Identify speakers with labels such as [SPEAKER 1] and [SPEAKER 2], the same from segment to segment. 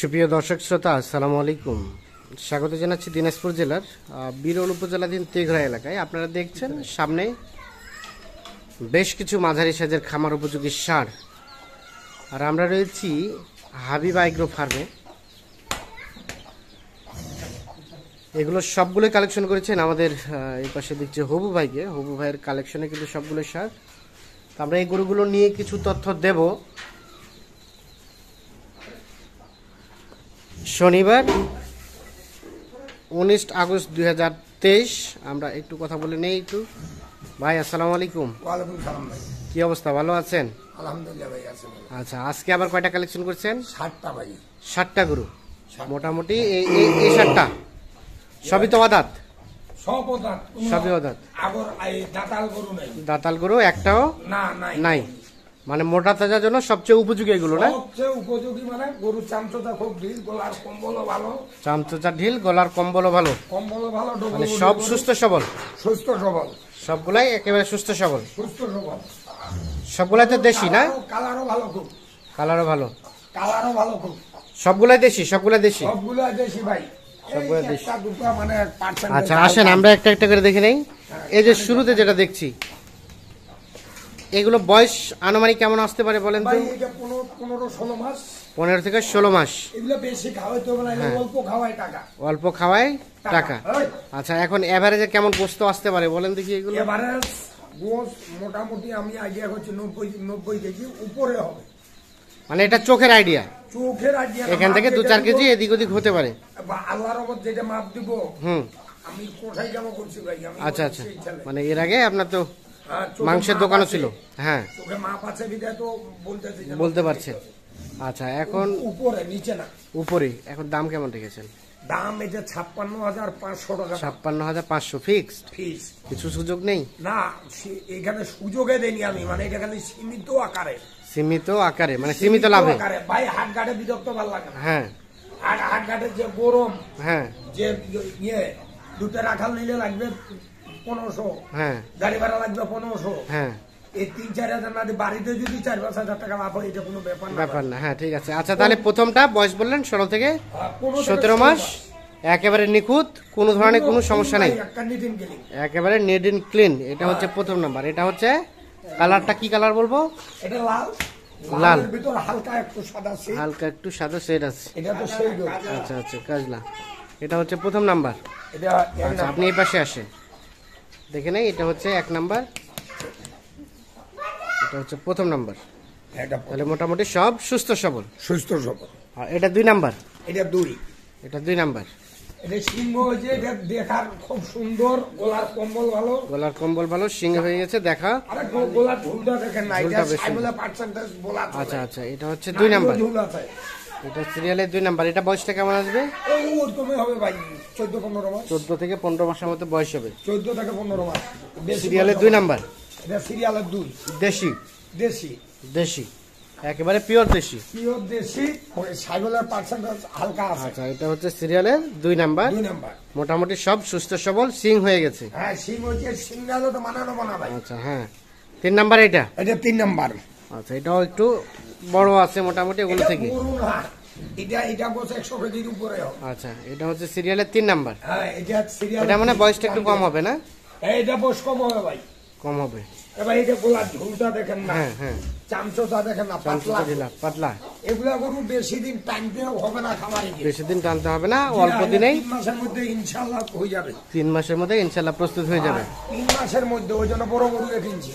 [SPEAKER 1] সুপ্রিয় দর্শক শ্রোতা, আসসালামু আলাইকুম। স্বাগত জানাচ্ছি দিনাজপুর জেলার বিরল উপজেলাধীন তেঘরা এলাকায়। আপনারা দেখছেন সামনে বেশ কিছু মাঝারি সাইজের খামার উপযোগী ষাঁড়, আর আমরা রয়েছি হাবিব এগ্রো ফার্মে। এগুলো সবগুলোই কালেকশন করেছেন আমাদের এই পাশে দেখছি হবু ভাইকে। হবু ভাইয়ের কালেকশনে কিন্তু সবগুলো ষাঁড়। আমরা এই গরুগুলো নিয়ে কিছু তথ্য দেব। শনিবার 19 আগস্ট 2023। আমরা একটু কথা বলে নেই। একটু ভাই, আসসালামু আলাইকুম।
[SPEAKER 2] ওয়ালাইকুম সালাম ভাই।
[SPEAKER 1] কি অবস্থা, ভালো আছেন?
[SPEAKER 2] আলহামদুলিল্লাহ ভাই, আছি ভাই।
[SPEAKER 1] আচ্ছা, আজকে আবার কয়টা কালেকশন করছেন?
[SPEAKER 2] 60টা ভাই।
[SPEAKER 1] 60টা গরু মোটামুটি। এই 60টা সবই তো আদাত?
[SPEAKER 2] সব আদাত,
[SPEAKER 1] সবই আদাত।
[SPEAKER 2] আগর এই দাতাল গরু নাই।
[SPEAKER 1] দাতাল গরু একটাও
[SPEAKER 2] না
[SPEAKER 1] নাই। মানে মোটা তাজার জন্য সবচেয়ে উপযোগী এগুলো না?
[SPEAKER 2] সবচেয়ে উপযোগী, মানে গরু চামচটা খুব ঢিল, গলার কম্বলও ভালো।
[SPEAKER 1] চামচা ঢিল, গলার কম্বলও ভালো।
[SPEAKER 2] কম্বলও ভালো,
[SPEAKER 1] মানে সব সুস্থ সবল।
[SPEAKER 2] সুস্থ সবল,
[SPEAKER 1] সবগুলাই একেবারে সুস্থ সবল।
[SPEAKER 2] সুস্থ সবল।
[SPEAKER 1] সবগুলাই তো দেশি না?
[SPEAKER 2] কালারও ভালো খুব।
[SPEAKER 1] কালারও ভালো।
[SPEAKER 2] কালারও ভালো খুব।
[SPEAKER 1] সবগুলাই দেশি? সবগুলাই দেশি?
[SPEAKER 2] সবগুলা দেশি ভাই।
[SPEAKER 1] সবগুলা দেশি।
[SPEAKER 2] একটা দুটো মানে পার্সেন্ট।
[SPEAKER 1] আচ্ছা, আসেন আমরা একটা একটা করে দেখে নেই। এই যে শুরুতে যেটা দেখছি, এগুলো বয়স আনুমানিক কেমন আসতে পারে বলেন তো?
[SPEAKER 2] ভাই এটা 15-16 মাস।
[SPEAKER 1] 15 থেকে 16 মাস।
[SPEAKER 2] এগুলো বেশি খাওয়াইতে হবে না, অল্প খাওয়াই টাকা।
[SPEAKER 1] অল্প খাওয়ায় টাকা। আচ্ছা, এখন এভারেজে কেমন গোস্ত আসতে পারে বলেন দেখি এগুলো?
[SPEAKER 2] এভারেজ গোস্ত মোটামুটি আমি আইডিয়া করছি 90 কেজি উপরে হবে।
[SPEAKER 1] মানে এটা চোখের আইডিয়া?
[SPEAKER 2] চোখের আইডিয়া।
[SPEAKER 1] এখান থেকে 2-4 কেজি এদিক ওদিক হতে পারে।
[SPEAKER 2] আল্লাহর রহমত যেটা মাপ দিব। আমি কোথায় যাবো করছি ভাই।
[SPEAKER 1] আচ্ছা আচ্ছা, মানে এর আগে আপনার তো মাংসের দোকানও ছিল। হ্যাঁ,
[SPEAKER 2] চোখে মাপ আছে বিধায় তো
[SPEAKER 1] বলতে পারছেন। আচ্ছা, এখন
[SPEAKER 2] উপরে নিচে না।
[SPEAKER 1] উপরে। এখন দাম কেমন রেখেছেন?
[SPEAKER 2] দাম এটা 56,500 টাকা।
[SPEAKER 1] 56,500 ফিক্সড?
[SPEAKER 2] ফিস।
[SPEAKER 1] কিছু সুযোগ নেই?
[SPEAKER 2] না, এখানে সুযোগে দেনি আমি, মানে এটা খালি সীমিত আকারে।
[SPEAKER 1] সীমিত আকারে মানে সীমিত লাভে?
[SPEAKER 2] ভাই হাট ঘাটে বিরক্ত ভালো লাগে।
[SPEAKER 1] হ্যাঁ,
[SPEAKER 2] হাট ঘাটে যে গরম,
[SPEAKER 1] হ্যাঁ,
[SPEAKER 2] যে দুটো রাখাল নিলে লাগবে 1500,
[SPEAKER 1] হ্যাঁ,
[SPEAKER 2] গাড়ি ভাড়া লাগবে 1500,
[SPEAKER 1] হ্যাঁ,
[SPEAKER 2] এই 3-4 হাজার না দিয়ে বাড়িতে যদি 4-5 হাজার টাকা লাভ হয়, এটা কোনো
[SPEAKER 1] ব্যাপার না। হ্যাঁ, ঠিক আছে। আচ্ছা, তাহলে প্রথমটা বয়স বললেন 16 থেকে 17 মাস, একেবারে নিখুঁত, কোনো ধরনের কোনো সমস্যা নেই, একেবারে নিট এন্ড ক্লিন। এটা হচ্ছে প্রথম নাম্বার। এটা হচ্ছে কালারটা কি কালার বলবো?
[SPEAKER 2] এটা লাল।
[SPEAKER 1] লাল
[SPEAKER 2] ভিতর হালকা একটু সাদা শেড।
[SPEAKER 1] হালকা একটু সাদা শেড আছে।
[SPEAKER 2] এটা তো সেই গো।
[SPEAKER 1] আচ্ছা আচ্ছা, কাজলা। এটা হচ্ছে প্রথম নাম্বার।
[SPEAKER 2] এটা
[SPEAKER 1] আচ্ছা, আপনি এই পাশে আসেন, দেখে নেই। এটা হচ্ছে 1 নাম্বার, এটা হচ্ছে প্রথম নাম্বার। তাহলে মোটামুটি সব সুস্থ সবল।
[SPEAKER 2] সুস্থ সবল।
[SPEAKER 1] আর এটা 2 নাম্বার।
[SPEAKER 2] এটা 2।
[SPEAKER 1] এটা 2 নাম্বার।
[SPEAKER 2] এটা সিংহ হয়েছে, এটা দেখার খুব সুন্দর, গলার কম্বল ভালো।
[SPEAKER 1] গলার কম্বল ভালো, সিংহ হয়ে গেছে দেখা।
[SPEAKER 2] আরে গলার ঝুলটা দেখেন না, এটা সাইবলা পার্সেন্টেজ বলা।
[SPEAKER 1] আচ্ছা আচ্ছা, এটা হচ্ছে 2 নাম্বার। এটা সিরিয়ালের 2 নাম্বার। এটা বয়সটা কেমন আসবে?
[SPEAKER 2] এই ওরকমই হবে ভাই, 14-15 মাস।
[SPEAKER 1] 14 থেকে 15 মাসের মতো বয়স হবে।
[SPEAKER 2] 14 থেকে 15 মাস।
[SPEAKER 1] সিরিয়ালের 2 নাম্বার।
[SPEAKER 2] এটা সিরিয়ালের 2।
[SPEAKER 1] দেশি?
[SPEAKER 2] দেশি।
[SPEAKER 1] দেশি, একেবারে পিওর দেশি।
[SPEAKER 2] পিওর দেশি, সাইবলার পার্সেন্টেজ হালকা আছে।
[SPEAKER 1] আচ্ছা, এটা হচ্ছে সিরিয়ালের 2 নাম্বার।
[SPEAKER 2] 2 নাম্বার।
[SPEAKER 1] মোটামুটি সব সুস্থ সবল, সিং হয়ে গেছে।
[SPEAKER 2] হ্যাঁ, সিং হয়েছে, সিংহালো তো মানানো বানা ভাই।
[SPEAKER 1] আচ্ছা, হ্যাঁ। 3 নাম্বার এটা?
[SPEAKER 2] এটা 3 নাম্বার।
[SPEAKER 1] আচ্ছা, এটাও একটু বড় আছে মোটামুটি ওগুলো থেকে।
[SPEAKER 2] এটা বসে 100 কেজির উপরে হবে।
[SPEAKER 1] আচ্ছা, এটা হচ্ছে সিরিয়ালের 3 নাম্বার।
[SPEAKER 2] হ্যাঁ, এটা সিরিয়াল।
[SPEAKER 1] এটা মানে বয়সটা একটু কম হবে না?
[SPEAKER 2] এটা বয়স কম হবে ভাই।
[SPEAKER 1] কম হবে।
[SPEAKER 2] এবার এই যে গোলার ঝুলটা দেখেন না।
[SPEAKER 1] হ্যাঁ, হ্যাঁ।
[SPEAKER 2] চামচটা দেখেন না, পাতলা
[SPEAKER 1] পাতলা।
[SPEAKER 2] এগুলা গরু বেশি দিন টানতে হবে না খামারে।
[SPEAKER 1] বেশি দিন টানতে হবে না, অল্প দিনেই
[SPEAKER 2] 3 মাসের মধ্যে ইনশাআল্লাহ হয়ে যাবে।
[SPEAKER 1] 3 মাসের মধ্যে ইনশাআল্লাহ প্রস্তুত হয়ে যাবে।
[SPEAKER 2] 3 মাসের মধ্যে, ওই জন্য বড় গরু কিনছি।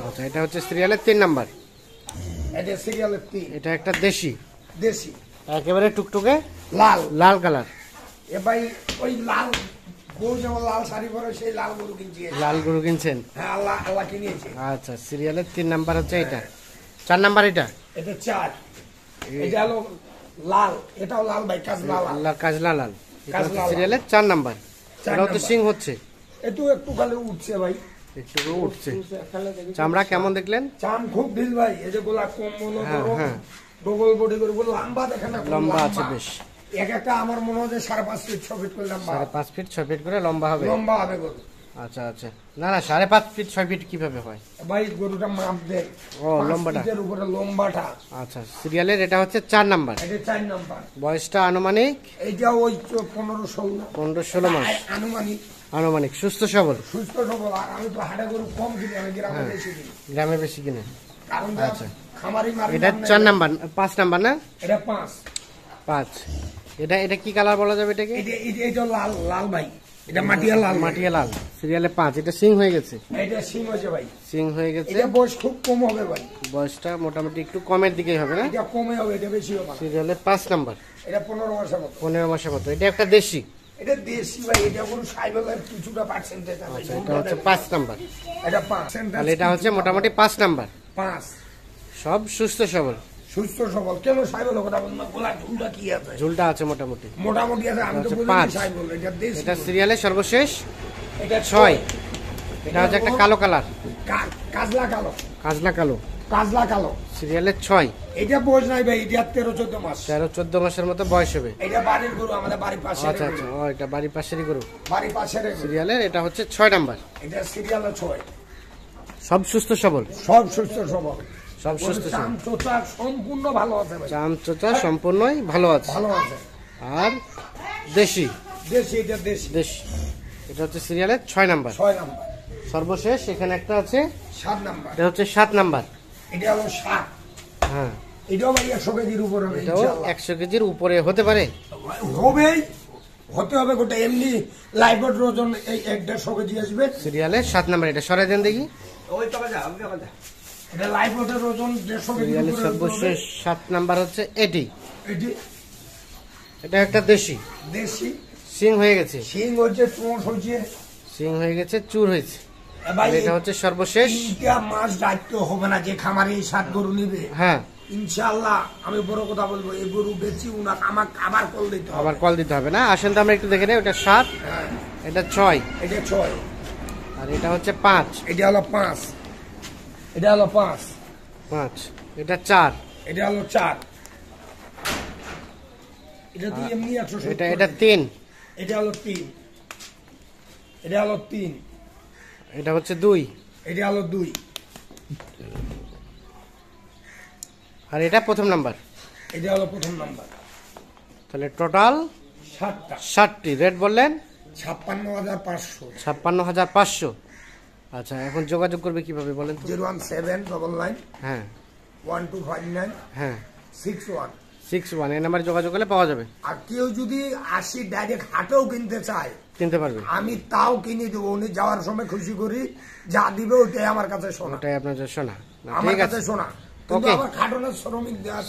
[SPEAKER 1] আচ্ছা, এটা হচ্ছে সিরিয়ালের 3 নাম্বার।
[SPEAKER 2] এটা সিরিয়ালের 3।
[SPEAKER 1] এটা একটা দেশি।
[SPEAKER 2] দেশি,
[SPEAKER 1] একেবারে টুকটুকে
[SPEAKER 2] লাল।
[SPEAKER 1] লাল কালার।
[SPEAKER 2] এ ভাই ওই লাল গরু যেমন লাল শাড়ি পরে, সেই লাল গরু কিনছি।
[SPEAKER 1] লাল গরু কিনছেন?
[SPEAKER 2] হ্যাঁ, আল্লাহ কিনেছে।
[SPEAKER 1] আচ্ছা, সিরিয়ালের 3 নাম্বার হচ্ছে এটা। 4 নাম্বার এটা?
[SPEAKER 2] এটা 4। এটা হলো লাল, এটাও লাল ভাই, কাজলা লাল।
[SPEAKER 1] কাজলা লাল। এটা হচ্ছে সিরিয়ালের 4 নাম্বার। এটাও তো সিং হচ্ছে।
[SPEAKER 2] একটু খালি উঠছে ভাই,
[SPEAKER 1] একটু উঠছে। চামড়া কেমন দেখলেন?
[SPEAKER 2] চাম খুব ঢিল ভাই। এই যে গোলা কম্বল, ডবল বডি করে লম্বা দেখেন না,
[SPEAKER 1] লম্বা আছে বেশ।
[SPEAKER 2] এক একটা আমার মনে হয় 5.5 ফিট 6 ফিট করে লম্বা।
[SPEAKER 1] 5.5 ফিট 6 ফিট করে লম্বা হবে।
[SPEAKER 2] লম্বা হবে গরু।
[SPEAKER 1] আচ্ছা আচ্ছা, না না 5.5 ফিট 6 ফিট কিভাবে হয়?
[SPEAKER 2] ভাই গরুটা মাপ দেয়।
[SPEAKER 1] ও লম্বাটা,
[SPEAKER 2] এর উপরে লম্বাটা।
[SPEAKER 1] আচ্ছা সিরিয়ালের এটা হচ্ছে 4 নাম্বার।
[SPEAKER 2] এটা 4 নাম্বার।
[SPEAKER 1] বয়সটা আনুমানিক
[SPEAKER 2] এটা ওই 15-16
[SPEAKER 1] মাস
[SPEAKER 2] আনুমানিক।
[SPEAKER 1] আনুমানিক। সুস্থ সবল?
[SPEAKER 2] সুস্থ সবল। আর আমি তো হাটে গরু কম কিনি, আমি গ্রামে বেশি কিনি।
[SPEAKER 1] গ্রামে বেশি কিনে।
[SPEAKER 2] কারণ
[SPEAKER 1] আচ্ছা।
[SPEAKER 2] খামারি মারি।
[SPEAKER 1] এটা 4 নাম্বার 5 নাম্বার না?
[SPEAKER 2] এটা 5।
[SPEAKER 1] এটা কি কালার বলা যাবে এটাকে?
[SPEAKER 2] এটা লাল লাল ভাই। এটা মাটিয়া লাল।
[SPEAKER 1] মাটিয়া লাল। সিরিয়ালে 5। এটা সিং হয়ে গেছে?
[SPEAKER 2] এটা সিং হয়েছে ভাই।
[SPEAKER 1] সিং হয়ে গেছে।
[SPEAKER 2] এটা বয়স খুব কম হবে ভাই।
[SPEAKER 1] বয়সটা মোটামুটি একটু কমের দিকেই হবে না?
[SPEAKER 2] এটা কমে হবে, এটা বেশি হবে না।
[SPEAKER 1] সিরিয়ালে 5 নাম্বার।
[SPEAKER 2] এটা 15 মাসের মতো।
[SPEAKER 1] 15 মাসের মতো। এটা একটা দেশি?
[SPEAKER 2] এটা দেশি ভাই। এটা কোনো সাইবেলের কিছুটা পার্সেন্টেজ আছে।
[SPEAKER 1] আচ্ছা, এটা হচ্ছে 5 নাম্বার।
[SPEAKER 2] এটা 5।
[SPEAKER 1] তাহলে এটা হচ্ছে মোটামুটি 5 নাম্বার।
[SPEAKER 2] 5
[SPEAKER 1] সব সুস্থ সবল?
[SPEAKER 2] সুস্থ সবল। কেন সাইবেল কথা বলবো না? গোলা ঝুলটা কি আছে?
[SPEAKER 1] ঝুলটা আছে মোটামুটি।
[SPEAKER 2] মোটামুটি আছে। আমি তো
[SPEAKER 1] আচ্ছা,
[SPEAKER 2] বলি
[SPEAKER 1] 5
[SPEAKER 2] সাইবেল। এটা দেশি।
[SPEAKER 1] এটা সিরিয়ালে সর্বশেষ
[SPEAKER 2] এটা
[SPEAKER 1] 6। এটা হচ্ছে একটা কালো কালার।
[SPEAKER 2] কাজলা কালো।
[SPEAKER 1] কাজলা কালো।
[SPEAKER 2] কাজলা কালো।
[SPEAKER 1] সিরিয়ালে 6।
[SPEAKER 2] এটা বয়স নাই ভাই। এটা 13-14 মাস।
[SPEAKER 1] 13-14 মাসের মতো বয়স হবে।
[SPEAKER 2] এটা বাড়ির গরু, আমাদের বাড়ির পাশে।
[SPEAKER 1] আচ্ছা আচ্ছা, ও এটা বাড়ির পাশেরই গরু।
[SPEAKER 2] বাড়ির পাশে।
[SPEAKER 1] সিরিয়ালের এটা হচ্ছে 6 নাম্বার।
[SPEAKER 2] এটা সিরিয়ালে 6।
[SPEAKER 1] সব সুস্থ সবল?
[SPEAKER 2] সব সুস্থ সবল।
[SPEAKER 1] সব সুস্থ সবল।
[SPEAKER 2] চামচোচা সম্পূর্ণ ভালো আছে ভাই।
[SPEAKER 1] চামচোচা সম্পূর্ণই ভালো আছে।
[SPEAKER 2] ভালো আছে।
[SPEAKER 1] আর দেশি?
[SPEAKER 2] দেশি। এটা দেশি।
[SPEAKER 1] দেশি। এটা হচ্ছে সিরিয়ালের 6 নাম্বার।
[SPEAKER 2] 6 নাম্বার।
[SPEAKER 1] সর্বশেষ এখানে একটা আছে
[SPEAKER 2] 7 নাম্বার।
[SPEAKER 1] এটা হচ্ছে 7 নাম্বার।
[SPEAKER 2] এটা হলো 7।
[SPEAKER 1] হ্যাঁ,
[SPEAKER 2] এটাও ভাই 100 কেজির উপর হবে
[SPEAKER 1] এটাও
[SPEAKER 2] ইনশাআল্লাহ।
[SPEAKER 1] 100 কেজির উপরে হতে পারে?
[SPEAKER 2] হবেই। হতে হবে গোটা। এমনি লাইভের ওজন এই 1-1.5 কেজি আসবে।
[SPEAKER 1] সিরিয়ালের 7 নাম্বার। এটা সরাই দেন দেখি।
[SPEAKER 2] ওই টাকা যা, আমি টাকা যা। এটা লাইভের ওজন 150 কেজি
[SPEAKER 1] সিরিয়ালের
[SPEAKER 2] উপরে
[SPEAKER 1] সর্বশেষ 7 নাম্বার হচ্ছে এটি।
[SPEAKER 2] এটি
[SPEAKER 1] এটা একটা দেশি।
[SPEAKER 2] দেশি।
[SPEAKER 1] সিং হয়ে গেছে।
[SPEAKER 2] সিং হচ্ছে, চোঁচ হচ্ছে।
[SPEAKER 1] সিং হয়ে গেছে, চুর হয়েছে।
[SPEAKER 2] ভাই
[SPEAKER 1] এটা হচ্ছে সর্বশেষ।
[SPEAKER 2] 3টা মাস দায়িত্ব হবে না যে খামারে 7 গরু নিবে।
[SPEAKER 1] হ্যাঁ,
[SPEAKER 2] ইনশাআল্লাহ। আমি বড় কথা বলবো, এই গরু বেচি উনাকে আমাকে আবার কল দিতে হবে।
[SPEAKER 1] আবার কল দিতে হবে না? আসেন তো আমরা একটু দেখে নেই। ওটা 7,
[SPEAKER 2] হ্যাঁ,
[SPEAKER 1] এটা 6,
[SPEAKER 2] এটা 6,
[SPEAKER 1] আর এটা হচ্ছে 5।
[SPEAKER 2] এটা হলো 5, এটা হলো 5,
[SPEAKER 1] 5, এটা 4,
[SPEAKER 2] এটা হলো 4, এটা দিয়ে এমনি 170,
[SPEAKER 1] এটা 3,
[SPEAKER 2] এটা হলো 3, এটা হলো 3,
[SPEAKER 1] এটা হচ্ছে 2,
[SPEAKER 2] এটা হলো 2,
[SPEAKER 1] আর এটা প্রথম নাম্বার।
[SPEAKER 2] এটা হলো প্রথম নাম্বার।
[SPEAKER 1] তাহলে টোটাল
[SPEAKER 2] 7টা।
[SPEAKER 1] 7টি। রেট বললেন
[SPEAKER 2] 56,500।
[SPEAKER 1] 56,500। আচ্ছা, এখন যোগাযোগ করবে কিভাবে বলেন তো?
[SPEAKER 2] 01799
[SPEAKER 1] হ্যাঁ
[SPEAKER 2] 1259
[SPEAKER 1] হ্যাঁ
[SPEAKER 2] 61।
[SPEAKER 1] 61 এই নাম্বারে যোগাযোগ করলে পাওয়া যাবে।
[SPEAKER 2] আর কেউ যদি আসি ডাইরেক্ট হাটেও কিনতে চায়,
[SPEAKER 1] কিনতে পারবে?
[SPEAKER 2] আমি তাও কিনে দেবো। উনি যাওয়ার সময় খুশি করি, যা দিবে ওইটাই আমার কাছে শোনা।
[SPEAKER 1] ওটাই আপনার যে শোনা। না,
[SPEAKER 2] আমার
[SPEAKER 1] ঠিক
[SPEAKER 2] কাছে
[SPEAKER 1] আছে,
[SPEAKER 2] শোনা। কিন্তু
[SPEAKER 1] ওকে।
[SPEAKER 2] আবার খাটনের শ্রমিক দেওয়া,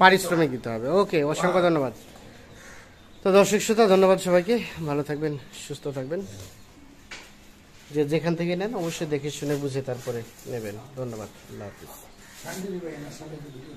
[SPEAKER 1] পারিশ্রমিক দিতে হবে। ওকে, অসংখ্য ধন্যবাদ। তো দর্শক শ্রোতা, ধন্যবাদ সবাইকে। ভালো থাকবেন, সুস্থ থাকবেন। যে যেখান থেকে নেন অবশ্যই দেখে শুনে বুঝে তারপরে নেবেন। ধন্যবাদ। আল্লাহ হাফিজ।
[SPEAKER 2] শান্তি দিবে না, শান্তি দিবে।